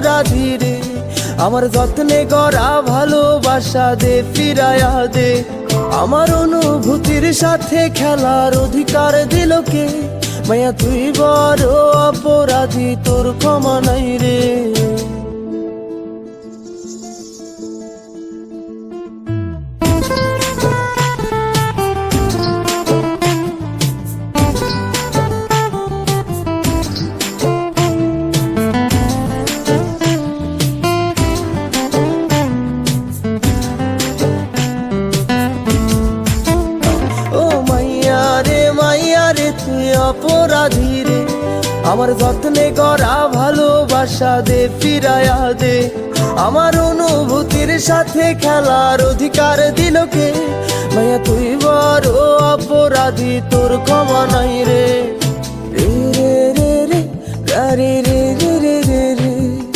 অপরাধী রে। আমার যত্নে গড়া ভালোবাসা দে ফিরায়া দে। আমার অনুভূতির সাথে খেলার অধিকার দিল কে? মায়া তুই বড় অপরাধী, তোর ক্ষমা নাই রে। তুই অপরাধী রে। আমার যত্নে গড়া ভালোবাসা দে ফিরায়া দে। আমার অনুভূতির সাথে খেলার অধিকার দিল কে? মায়া তুই বড় অপরাধী, তোর ক্ষমা নাই রে। রে রে রে রে রে রে রে।